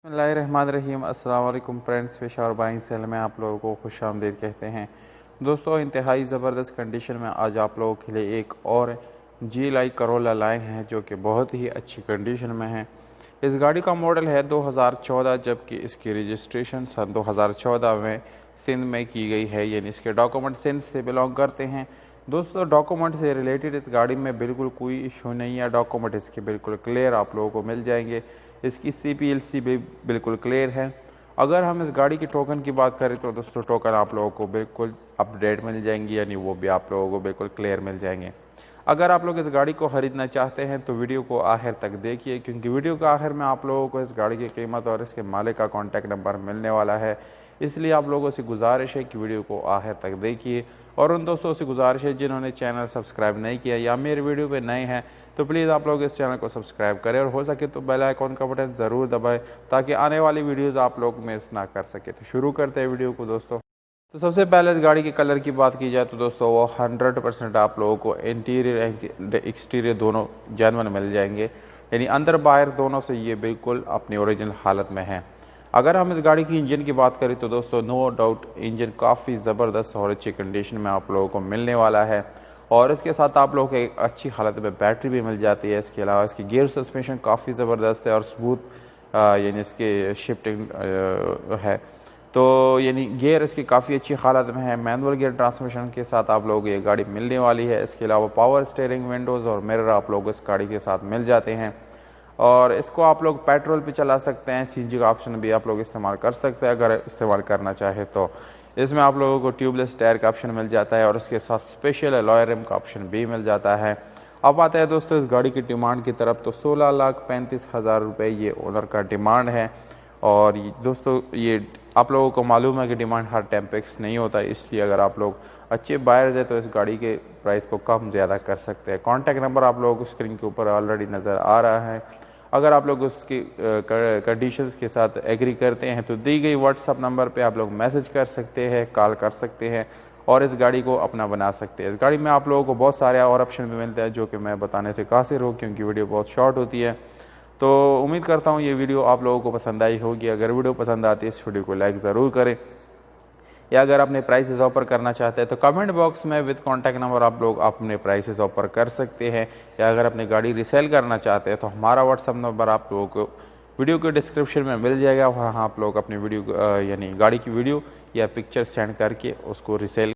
बिस्मिल्लाहिर्रहमानिर्रहीम। अस्सलाम वालेकुम फ्रेंड्स, फिश और बाइंग सेल में आप लोगों को खुशामदीद कहते हैं। दोस्तों, इंतहाई ज़बरदस्त कंडीशन में आज आप लोगों के लिए एक और GLI करोला लाए हैं जो कि बहुत ही अच्छी कंडीशन में है। इस गाड़ी का मॉडल है 2014, जबकि इसकी रजिस्ट्रेशन सन 2014 में सिंध में की गई है, यानी इसके डॉक्यूमेंट सिंध से बिलोंग करते हैं। दोस्तों, डॉक्यूमेंट से रिलेटेड इस गाड़ी में बिल्कुल कोई इशू नहीं है। डॉक्यूमेंट इसके बिल्कुल क्लियर आप लोगों को मिल जाएंगे। इसकी CPLC भी बिल्कुल क्लियर है। अगर हम इस गाड़ी की टोकन की बात करें तो दोस्तों, टोकन आप लोगों को बिल्कुल अपडेट मिल जाएंगी, यानी वो भी आप लोगों को बिल्कुल क्लियर मिल जाएंगे। अगर आप लोग इस गाड़ी को ख़रीदना चाहते हैं तो वीडियो को आखिर तक देखिए, क्योंकि वीडियो के आखिर में आप लोगों को इस गाड़ी की कीमत और इसके मालिक का कॉन्टैक्ट नंबर मिलने वाला है। इसलिए आप लोगों से गुजारिश है कि वीडियो को आखिर तक देखिए। और उन दोस्तों से गुजारिश है जिन्होंने चैनल सब्सक्राइब नहीं किया या मेरे वीडियो पे नए हैं, तो प्लीज़ आप लोग इस चैनल को सब्सक्राइब करें और हो सके तो बेल आइकॉन का बटन ज़रूर दबाएं, ताकि आने वाली वीडियोज़ आप लोग मिस ना कर सके। तो शुरू करते हैं वीडियो को दोस्तों। तो सबसे पहले इस गाड़ी के कलर की बात की जाए तो दोस्तों, वो 100% आप लोगों को इंटीरियर एक्सटीरियर दोनों जेन्युइन मिल जाएंगे, यानी अंदर बाहर दोनों से ये बिल्कुल अपनी ओरिजिनल हालत में है। अगर हम इस गाड़ी की इंजन की बात करें तो दोस्तों, नो डाउट इंजन काफ़ी ज़बरदस्त और अच्छी कंडीशन में आप लोगों को मिलने वाला है। और इसके साथ आप लोगों को एक अच्छी हालत में बैटरी भी मिल जाती है। इसके अलावा इसकी गियर सस्पेंशन काफ़ी ज़बरदस्त है और स्मूथ यानी इसकी शिफ्टिंग है। तो यानी गियर इसकी काफ़ी अच्छी हालत में है। मैनुअल गियर ट्रांसमिशन के साथ आप लोगों को ये गाड़ी मिलने वाली है। इसके अलावा पावर स्टीयरिंग, विंडोज़ और मिरर आप लोग इस गाड़ी के साथ मिल जाते हैं। और इसको आप लोग पेट्रोल पे चला सकते हैं। CNG का ऑप्शन भी आप लोग इस्तेमाल कर सकते हैं अगर इस्तेमाल करना चाहे तो। इसमें आप लोगों को ट्यूबलेस टायर का ऑप्शन मिल जाता है और उसके साथ स्पेशल अलॉय रिम का ऑप्शन भी मिल जाता है। अब आता है दोस्तों इस गाड़ी की डिमांड की तरफ, तो 16,35,000 रुपये ये ओनर का डिमांड है। और दोस्तों, ये आप लोगों को मालूम है कि डिमांड हर टाइम फिक्स नहीं होता, इसलिए अगर आप लोग अच्छे बायर्स हैं तो इस गाड़ी के प्राइस को कम ज़्यादा कर सकते हैं। कॉन्टैक्ट नंबर आप लोगों को स्क्रीन के ऊपर ऑलरेडी नज़र आ रहा है। अगर आप लोग उसकी कंडीशंस के साथ एग्री करते हैं तो दी गई व्हाट्सअप नंबर पे आप लोग मैसेज कर सकते हैं, कॉल कर सकते हैं और इस गाड़ी को अपना बना सकते हैं। इस गाड़ी में आप लोगों को बहुत सारे और ऑप्शन भी मिलते हैं जो कि मैं बताने से कासिर हूँ, क्योंकि वीडियो बहुत शॉर्ट होती है। तो उम्मीद करता हूँ ये वीडियो आप लोगों को पसंद आई होगी। अगर वीडियो पसंद आती है इस वीडियो को लाइक ज़रूर करें, या अगर अपने प्राइसेस ऑफर करना चाहते हैं तो कमेंट बॉक्स में विद कॉन्टैक्ट नंबर आप लोग अपने प्राइसेस ऑफर कर सकते हैं। या अगर अपनी गाड़ी रीसेल करना चाहते हैं तो हमारा व्हाट्सअप नंबर आप लोगों को वीडियो के डिस्क्रिप्शन में मिल जाएगा। वहाँ आप लोग अपनी वीडियो यानी गाड़ी की वीडियो या पिक्चर सेंड करके उसको रीसेल